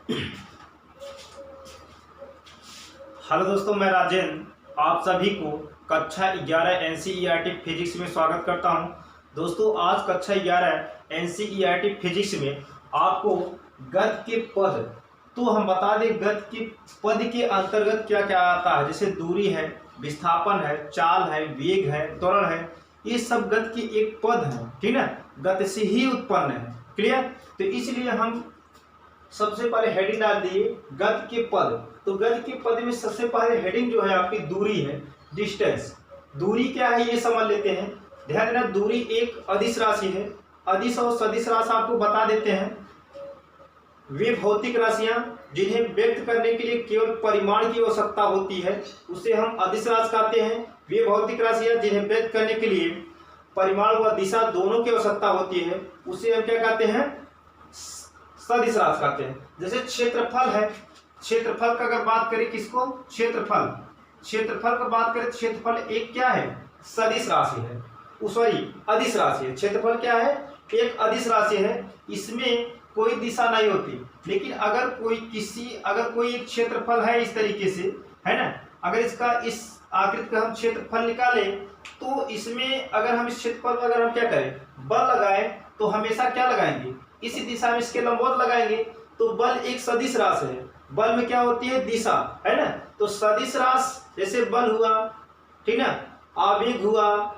Hello दोस्तों, मैं राजेंद्र आप सभी को कक्षा 11 एनसीईआरटी फिजिक्स में स्वागत करता हूं। दोस्तों, आज कक्षा 11 एनसीईआरटी फिजिक्स में आपको गति के पद, तो हम बता दें गति के पद के अंतर्गत क्या क्या आता है। जैसे दूरी है, विस्थापन है, चाल है, वेग है, त्वरण है, ये सब गति के एक पद है, ठीक है। गति से ही उत्पन्न है। क्लियर? तो इसलिए हम सबसे पहले हेडिंग डाल दिए गति के पद। तो गति के पद में सबसे पहले हेडिंग जो है आपकी दूरी है, डिस्टेंस। दूरी क्या है ये समझ लेते हैं। ध्यान देना, दूरी एक अदिश राशि है। अदिश और सदिश राशि आपको बता देते हैं। वे भौतिक राशियां जिन्हें व्यक्त करने के लिए केवल परिमाण की आवश्यकता होती है, उसे हम अदिश राशि कहते हैं। वे भौतिक राशियां जिन्हें व्यक्त करने के लिए परिमाण व दिशा दोनों की आवश्यकता होती है, उसे हम क्या कहते हैं? सदिश राशि कहते हैं। जैसे क्षेत्रफल है, क्षेत्रफल का अगर बात करें, किसको? क्षेत्रफल का बात करें तो क्षेत्रफल एक क्या है? सदिश राशि है, सॉरी अदिश राशि है। क्षेत्रफल क्या है? एक अदिश राशि है। इसमें कोई दिशा नहीं होती। लेकिन अगर कोई एक क्षेत्रफल है इस तरीके से, है ना, अगर इसका इस आकृति का हम क्षेत्रफल निकालें तो इसमें अगर हम इस क्षेत्रफल में अगर हम क्या करें, बल लगाएं, तो हमेशा क्या लगाएंगे? इसी दिशा में इसके लंबवत लगाएंगे। तो बल एक सदिश राशि है। बल में क्या होती है? दिशा, है ना। तो सदिश राशि जैसे बल हुआ, ठीक ना, आवेग हुआ,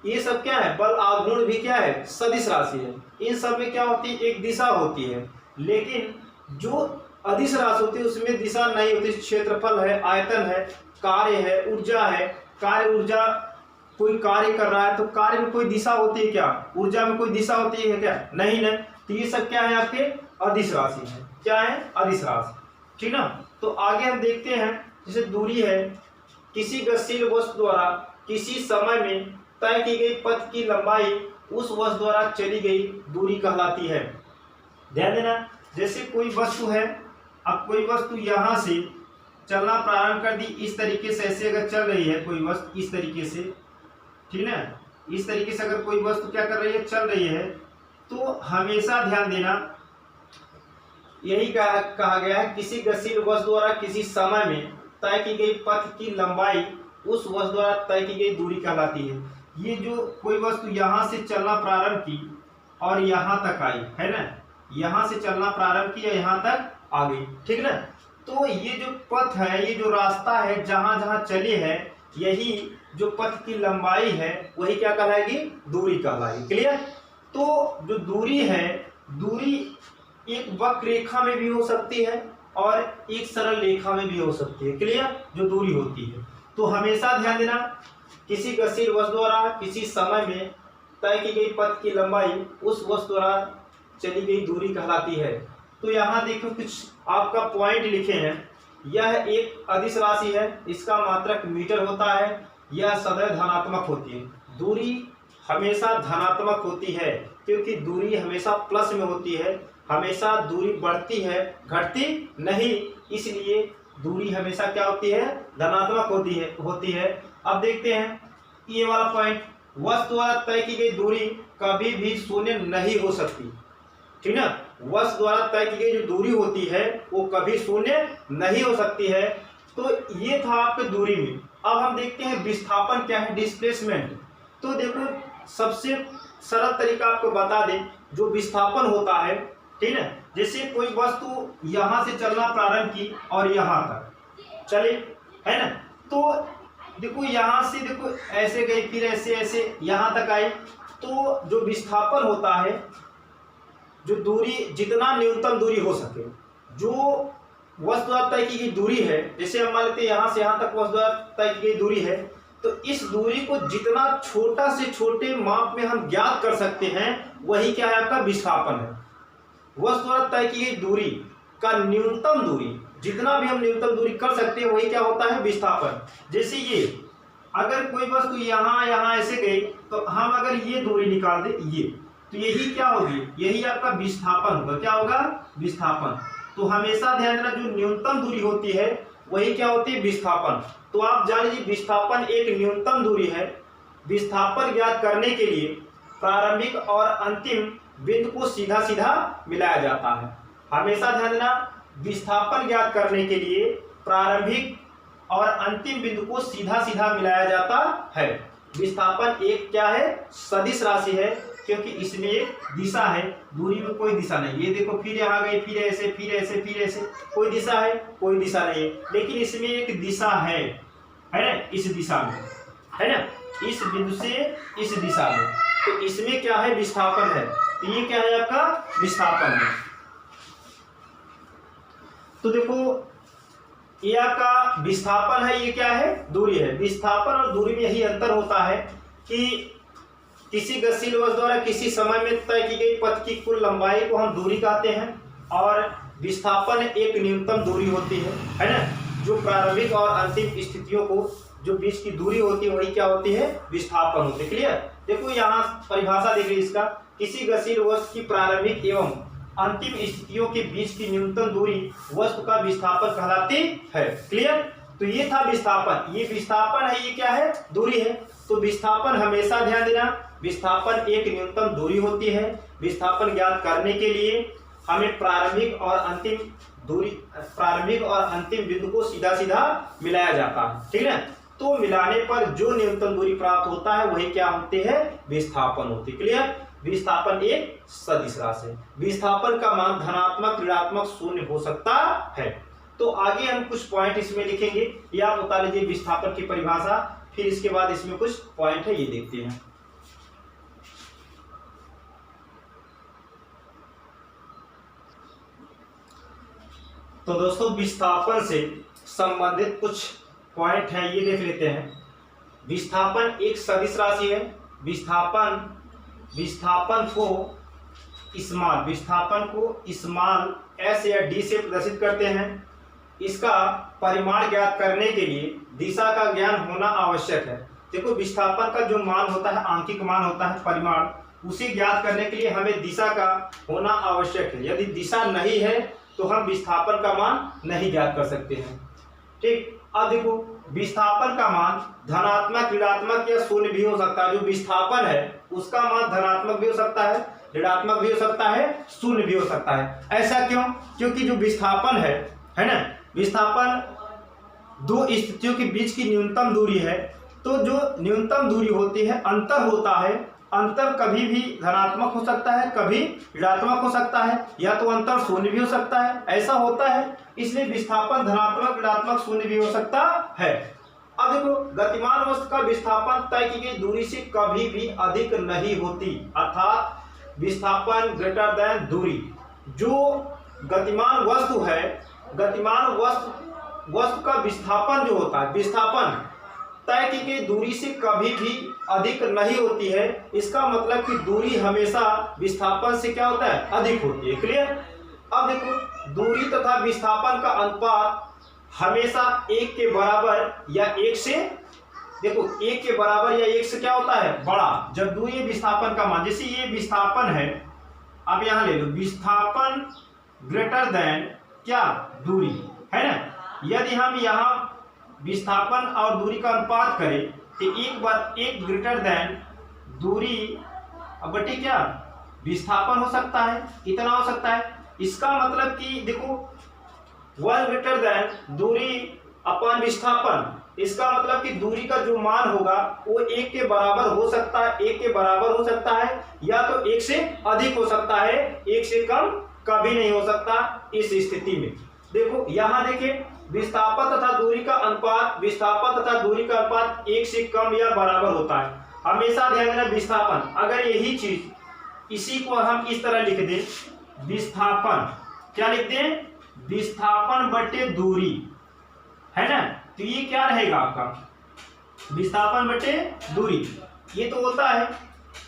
ये सब क्या है? बल आघूर्ण भी क्या है? सदिश राशि है। इन सब में क्या होती है? एक दिशा होती है। लेकिन जो अदिश राशि होती है उसमें दिशा नहीं होती। क्षेत्रफल है, आयतन है, कार्य है, ऊर्जा है। कार्य, ऊर्जा, कोई कार्य कर रहा है तो कार्य में कोई दिशा होती है क्या? ऊर्जा में कोई दिशा होती है क्या? नहीं ना। तो ये सब क्या है? आपके अदिश राशि है। क्या है? अदिश राशि, ठीक ना। तो आगे हम देखते हैं, जैसे दूरी है, किसी गतिशील वस्तु द्वारा किसी समय में तय की गई पथ की लंबाई उस वस्तु द्वारा चली गई दूरी कहलाती है। ध्यान देना, जैसे कोई वस्तु है, अब कोई वस्तु यहाँ से चलना प्रारंभ कर दी, इस तरीके से ऐसे अगर चल रही है कोई वस्तु इस तरीके से, ठीक है, इस तरीके से अगर कोई वस्तु क्या कर रही है? चल रही है। तो हमेशा ध्यान देना, यही कहा गया है, किसी गतिशील वस्तु द्वारा किसी समय में तय की गई पथ की लंबाई उस वस्तु द्वारा तय की गई दूरी कहलाती है। ये जो कोई वस्तु यहाँ से चलना प्रारंभ की और यहाँ तक आई, है ना, यहाँ से चलना प्रारंभ की और यहाँ तक आ गई, ठीक ना। तो ये जो पथ है, ये जो रास्ता है, जहाँ जहाँ चली है, यही जो पथ की लंबाई है वही क्या कहलाएगी? दूरी कहलाएगी। क्लियर? तो जो दूरी है, दूरी एक वक्र रेखा में भी हो सकती है और एक सरल रेखा में भी हो सकती है। क्लियर? जो दूरी होती है, तो हमेशा ध्यान देना, किसी गतिशील वस्तु द्वारा किसी समय में तय की गई पथ की लंबाई उस वस्तु द्वारा चली गई दूरी कहलाती है। तो यहाँ देखो कुछ आपका पॉइंट लिखे हैं। यह एक अदिश राशि है, इसका मात्रक मीटर होता है, यह सदैव धनात्मक होती है। दूरी हमेशा धनात्मक होती है क्योंकि दूरी हमेशा प्लस में होती है। हमेशा दूरी बढ़ती है, घटती नहीं, इसलिए दूरी हमेशा क्या होती है? धनात्मक होती है। अब देखते हैं ये वाला पॉइंट, वस्तु द्वारा तय की गई दूरी कभी भी शून्य नहीं हो सकती, ठीक ना। वस्तु द्वारा तय की गई जो दूरी होती है वो कभी शून्य नहीं हो सकती है। तो ये था आपके दूरी में। अब हम देखते हैं विस्थापन क्या है, डिस्प्लेसमेंट। तो देखो, सबसे सरल तरीका आपको बता दें, जो विस्थापन होता है, ठीक है, जैसे कोई वस्तु यहाँ से चलना प्रारंभ की और यहाँ तक चले, है ना, तो देखो यहाँ से देखो ऐसे गई, फिर ऐसे ऐसे यहाँ तक आई। तो जो विस्थापन होता है, जो दूरी, जितना न्यूनतम दूरी हो सके, जो वस्तु द्वारा तय की गई दूरी है, जैसे हम मान लेते हैं यहाँ से यहाँ तक वस्तु द्वारा तय की गई दूरी है, तो इस दूरी को जितना छोटा से छोटे माप में हम ज्ञात कर सकते हैं वही क्या है? आपका विस्थापन है। वस्तु द्वारा तय की गई दूरी का न्यूनतम दूरी, जितना भी हम न्यूनतम दूरी कर सकते हैं वही क्या होता है? विस्थापन। जैसे ये, अगर कोई वस्तु यहाँ यहाँ ऐसे गई, तो हम अगर ये दूरी निकाल दें, ये, तो यही क्या होगी? यही आपका विस्थापन होगा। क्या होगा? विस्थापन। तो हमेशा ध्यान देना, जो न्यूनतम दूरी होती है वही क्या होती है? विस्थापन। तो आप जान लीजिए विस्थापन एक न्यूनतम दूरी है। विस्थापन ज्ञात करने के लिए प्रारंभिक और अंतिम बिंदु को सीधा सीधा मिलाया जाता है। हमेशा ध्यान देना, विस्थापन ज्ञात करने के लिए प्रारंभिक और अंतिम बिंदु को सीधा सीधा मिलाया जाता है। विस्थापन एक क्या है, सदिश राशि है, क्योंकि इसमें एक दिशा है, दूरी में कोई दिशा नहीं। ये देखो फिर यहाँ गए, फिर ऐसे, फिर ऐसे, फिर ऐसे, कोई दिशा है, कोई दिशा नहीं है, लेकिन इसमें एक दिशा है ना, इस दिशा में है ना, इस बिंदु से इस दिशा में, तो इसमें क्या है, विस्थापन है। तो ये क्या है आपका, विस्थापन है। तो देखो ये आपका विस्थापन है, ये क्या है, दूरी है। विस्थापन और दूरी में यही अंतर होता है कि किसी गतिशील वस्तु द्वारा किसी समय में तय की गई पथ की कुल लंबाई को हम दूरी कहते हैं, और विस्थापन एक न्यूनतम दूरी होती है ना, जो प्रारंभिक और अंतिम स्थितियों को जो बीच की दूरी होती है वही क्या होती है, विस्थापन होती है। क्लियर। देखो यहाँ परिभाषा देख लीजिए इसका, किसी गतिशील वस्तु की प्रारंभिक एवं अंतिम स्थितियों के बीच की न्यूनतम दूरी वस्तु का विस्थापन कहलाती है। क्लियर। तो ये था विस्थापन, ये विस्थापन है, ये क्या है, दूरी है। तो विस्थापन हमेशा ध्यान देना, विस्थापन एक न्यूनतम दूरी होती है। विस्थापन ज्ञात करने के लिए हमें प्रारंभिक और अंतिम बिंदु को सीधा सीधा मिलाया जाता है। ठीक है। तो मिलाने पर जो न्यूनतम दूरी प्राप्त होता है वही क्या होते हैं, विस्थापन होती है। क्लियर। विस्थापन एक सदिश राशि है। विस्थापन का मान धनात्मक, ऋणात्मक, शून्य हो सकता है। तो आगे हम कुछ पॉइंट इसमें लिखेंगे, या आप बता लीजिए विस्थापन की परिभाषा, फिर इसके बाद इसमें कुछ पॉइंट है, ये देखते हैं। तो दोस्तों विस्थापन से संबंधित कुछ पॉइंट है, ये देख लेते हैं। विस्थापन एक सदिश राशि है। विस्थापन को स्मॉल एस या डी से प्रदर्शित करते हैं। इसका परिमाण ज्ञात करने के लिए दिशा का ज्ञान होना आवश्यक है। देखो विस्थापन का जो मान होता है, आंकिक मान होता है, परिमाण, उसे ज्ञात करने के लिए हमें दिशा का होना आवश्यक है। यदि दिशा नहीं है तो हम विस्थापन का मान नहीं ज्ञात कर सकते हैं। ठीक। अब देखो विस्थापन का मान धनात्मक, ऋणात्मक या शून्य भी हो सकता है। जो विस्थापन है उसका मान धनात्मक भी हो सकता है, ऋणात्मक भी हो सकता है, शून्य भी हो सकता है। ऐसा क्यों? क्योंकि जो विस्थापन है ना, विस्थापन दो स्थितियों के बीच की न्यूनतम दूरी है। तो जो न्यूनतम दूरी होती है, अंतर होता है, अंतर कभी भी धनात्मक हो सकता है, कभी ऋणात्मक हो सकता है, या तो अंतर शून्य भी हो सकता है। ऐसा होता है, इसलिए विस्थापन धनात्मक, ऋणात्मक, शून्य भी हो सकता है। अब देखो गतिमान वस्तु का विस्थापन तय की गई दूरी से कभी भी अधिक नहीं होती, अर्थात विस्थापन ग्रेटर देन दूरी। जो गतिमान वस्तु है, गतिमान वस्तु का विस्थापन जो होता है, विस्थापन तय की गई दूरी से कभी भी अधिक नहीं होती है। इसका मतलब कि दूरी हमेशा विस्थापन से क्या होता है, अधिक होती है। क्लियर। अब देखो दूरी तथा विस्थापन का अनुपात हमेशा एक के बराबर या एक से, देखो एक के बराबर या एक से क्या होता है, बड़ा। जब दूरी विस्थापन का मान, जैसे ये विस्थापन है, आप यहां ले लो, विस्थापन ग्रेटर देन क्या, दूरी, है ना। यदि हम यहाँ विस्थापन और दूरी का अनुपात करें तो एक ग्रेटर देन दूरी बटे क्या, विस्थापन हो सकता है, कितना हो सकता है। इसका मतलब कि देखो 1 ग्रेटर देन दूरी अपन विस्थापन, इसका मतलब कि दूरी का जो मान होगा वो एक के बराबर हो सकता है, एक के बराबर हो सकता है, या तो एक से अधिक हो सकता है, एक से कम कभी नहीं हो सकता। इस स्थिति में देखो यहाँ देखिए विस्थापन तथा दूरी का अनुपात, विस्थापन तथा दूरी का अनुपात एक से कम या बराबर होता है। हमेशा ध्यान देना विस्थापन, अगर यही चीज इसी को हम इस तरह लिख दें, विस्थापन क्या लिख दें, विस्थापन बटे दूरी, है ना, तो ये क्या रहेगा आपका, विस्थापन बटे दूरी। ये तो होता है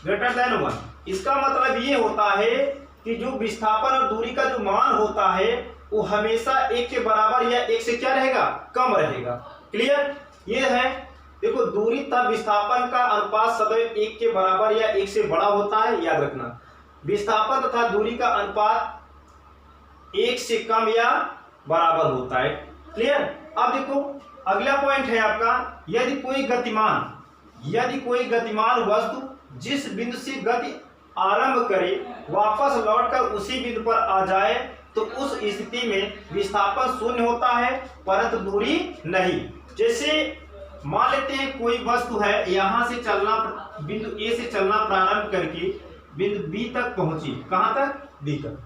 ग्रेटर देन 1। इसका मतलब ये होता है कि जो विस्थापन और दूरी का जो मान होता है वो हमेशा एक के बराबर या एक से क्या रहेगा, कम रहेगा। क्लियर। ये है देखो दूरी तथा विस्थापन का अनुपात सदैव एक के बराबर या एक से बड़ा होता है, याद रखना। विस्थापन तथा दूरी का अनुपात एक से कम या बराबर होता है। क्लियर। अब देखो अगला पॉइंट है आपका, यदि कोई गतिमान वस्तु जिस बिंदु से गति आरंभ करे वापस लौटकर उसी बिंदु पर आ जाए तो उस स्थिति में विस्थापन शून्य होता है परंतु दूरी नहीं। जैसे मान लेते हैं कोई वस्तु है, यहां से चलना, बिंदु ए से चलना प्रारंभ करके बिंदु बी तक पहुंची। कहां तक? बी तक।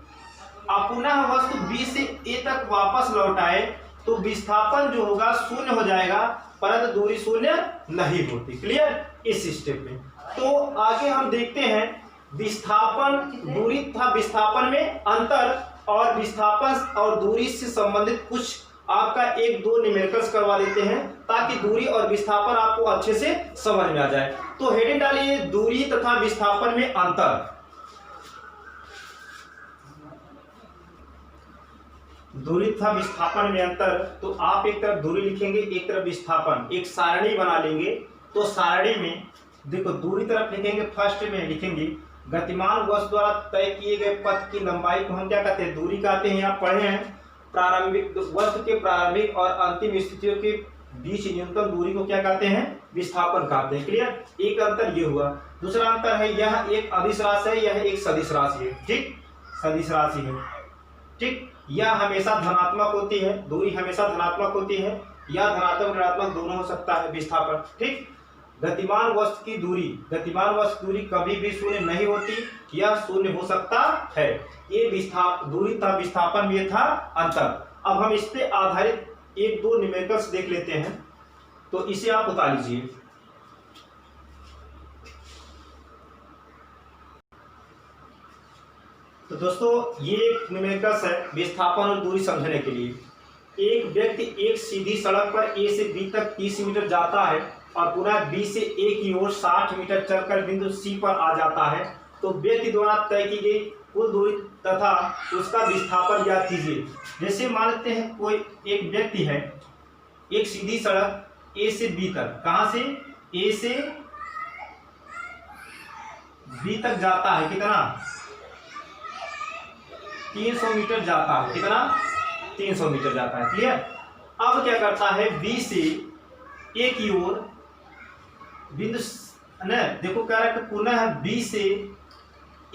अब पुनः वस्तु बी से ए तक वापस लौट आए तो विस्थापन जो होगा शून्य हो जाएगा परंतु दूरी शून्य नहीं होती। क्लियर? इस स्टेप में तो आगे हम देखते हैं विस्थापन, दूरी तथा विस्थापन में अंतर और विस्थापन और दूरी से संबंधित कुछ आपका एक दो न्यूमेरिकल्स करवा देते हैं ताकि दूरी और विस्थापन आपको अच्छे से समझ में आ जाए। तो हेडिंग डालिए दूरी तथा विस्थापन में अंतर। दूरी तथा विस्थापन में अंतर, तो आप एक तरफ दूरी लिखेंगे एक तरफ विस्थापन, एक सारणी बना लेंगे। तो सारणी में देखो दूरी तरफ लिखेंगे, फर्स्ट में लिखेंगे गतिमान वस्तु द्वारा तय किए गए पथ की लंबाई को हम क्या कहते हैं? दूरी कहते हैं। आप पढ़े हैं प्रारंभिक वस्तु के प्रारंभिक और अंतिम स्थितियों के बीच न्यूनतम दूरी को क्या कहते हैं? विस्थापन कहते हैं। क्लियर? एक अंतर ये हुआ। दूसरा अंतर है यह एक अदिश राशि है, यह एक सदिश राशि है। ठीक, सदिश राशि है। ठीक, यह हमेशा धनात्मक होती है, दूरी हमेशा धनात्मक होती है, या धनात्मक ऋणात्मक दोनों हो सकता है विस्थापन। ठीक, गतिमान वस्तु की दूरी, गतिमान वस्तु दूरी कभी भी शून्य नहीं होती, यह शून्य हो सकता है। ये दूरी तथा विस्थापन में था अंतर। अब हम इस पे आधारित एक दो न्यूमेरिकल्स देख लेते हैं, तो इसे आप उतार लीजिए। तो दोस्तों ये एक न्यूमेरिकल्स है विस्थापन और दूरी समझने के लिए। एक व्यक्ति एक सीधी सड़क पर ए से बी तक 30 मीटर जाता है और पुनः बी से ए की ओर 60 मीटर चलकर बिंदु सी पर आ जाता है। तो व्यक्ति द्वारा तय की गई कुल दूरी तथा उसका विस्थापन ज्ञात कीजिए। जैसे मान लेते हैं कोई एक व्यक्ति है, एक सीधी सड़क ए से बी तक, कहां से? ए से बी तक जाता है, कितना? 300 मीटर जाता है। कितना? 300 मीटर जाता है। क्लियर? अब क्या करता है? बी से ए की ओर बिंदु न देखो क्या रहा है, पुनः बी से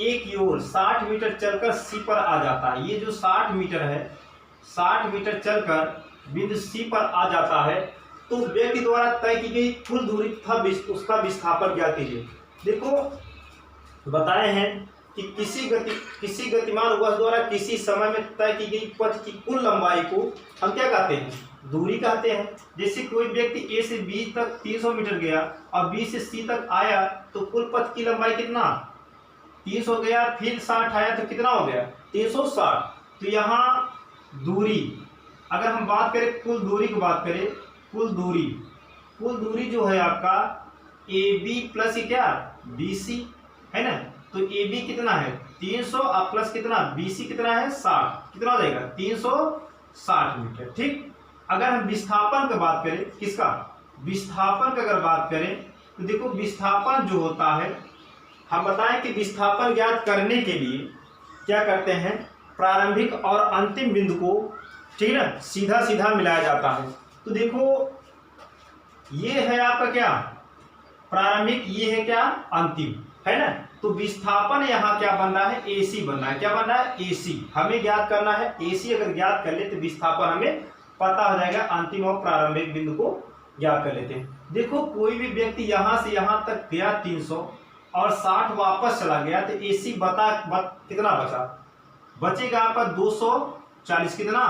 ए की ओर 60 मीटर चलकर सी पर आ जाता है। ये जो 60 मीटर है, 60 मीटर चलकर बिंदु सी पर आ जाता है। तो व्यक्ति द्वारा तय की गई कुल दूरी तथा उसका विस्थापन ज्ञात कीजिए। देखो बताए हैं कि किसी गतिमान वस्तु द्वारा किसी समय में तय की गई पथ की कुल लंबाई को हम क्या कहते हैं? दूरी कहते हैं। जैसे कोई व्यक्ति ए से बी तक 300 मीटर गया और बी से सी तक आया तो कुल पथ की लंबाई कितना? 300 गया, फिर 60 आया तो कितना हो गया? 360। तो यहाँ दूरी, अगर हम बात करें कुल दूरी की बात करें, कुल दूरी जो है आपका ए बी प्लस क्या? बी सी है ना। तो ए बी कितना है? 300 और प्लस कितना? बी सी कितना है? 60। कितना हो जाएगा? 360 मीटर। ठीक, अगर हम विस्थापन की बात करें, किसका? विस्थापन की अगर बात करें तो देखो विस्थापन जो होता है, हम बताएं कि विस्थापन ज्ञात करने के लिए क्या करते हैं? प्रारंभिक और अंतिम बिंदु को, ठीक है ना, सीधा सीधा मिलाया जाता है। तो देखो ये है आपका क्या? प्रारंभिक, ये है क्या? अंतिम, है ना। तो विस्थापन यहाँ क्या बन रहा है? AC बन रहा है। क्या बन रहा है? AC। हमें ज्ञात करना है AC। अगर ज्ञात कर ले तो विस्थापन हमें पता हो जाएगा। अंतिम और प्रारंभिक बिंदु को ज्ञात कर लेते हैं। देखो कोई भी व्यक्ति यहाँ से यहाँ तक गया 300 और 60 वापस चला गया तो AC कितना बचेगा आपका? 240। कितना?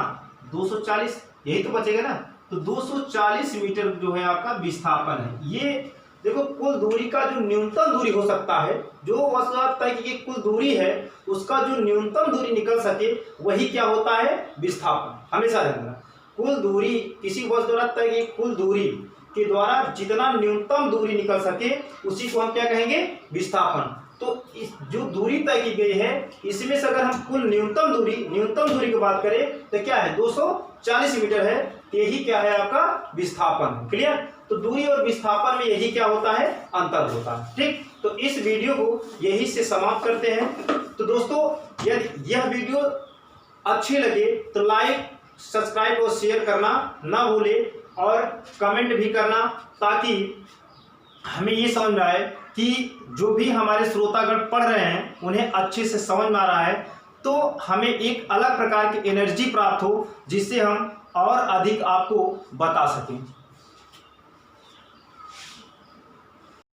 240, यही तो बचेगा ना। तो 240 मीटर जो है आपका विस्थापन है। ये देखो कुल दूरी का जो न्यूनतम दूरी हो सकता है, जो वस्तु तय की कुल दूरी है उसका जो न्यूनतम दूरी निकल सके वही क्या होता है? विस्थापन। हमेशा रखना कुल दूरी, किसी वस्तु द्वारा तय की कुल दूरी के द्वारा जितना न्यूनतम दूरी निकल सके उसी को हम क्या कहेंगे? विस्थापन। तो इस जो दूरी तय की गई है इसमें से अगर हम कुल न्यूनतम दूरी की बात करें तो क्या है? 240 मीटर है। यही क्या है? आपका विस्थापन। क्लियर? तो दूरी और विस्थापन में यही क्या होता है? अंतर होता है। ठीक, तो इस वीडियो को यही से समाप्त करते हैं। तो दोस्तों यदि यह वीडियो अच्छी लगे तो लाइक, सब्सक्राइब और शेयर करना ना भूले और कमेंट भी करना, ताकि हमें ये समझ में आए कि जो भी हमारे श्रोतागण पढ़ रहे हैं उन्हें अच्छे से समझ में आ रहा है। तो हमें एक अलग प्रकार की एनर्जी प्राप्त हो, जिससे हम और अधिक आपको बता सकें।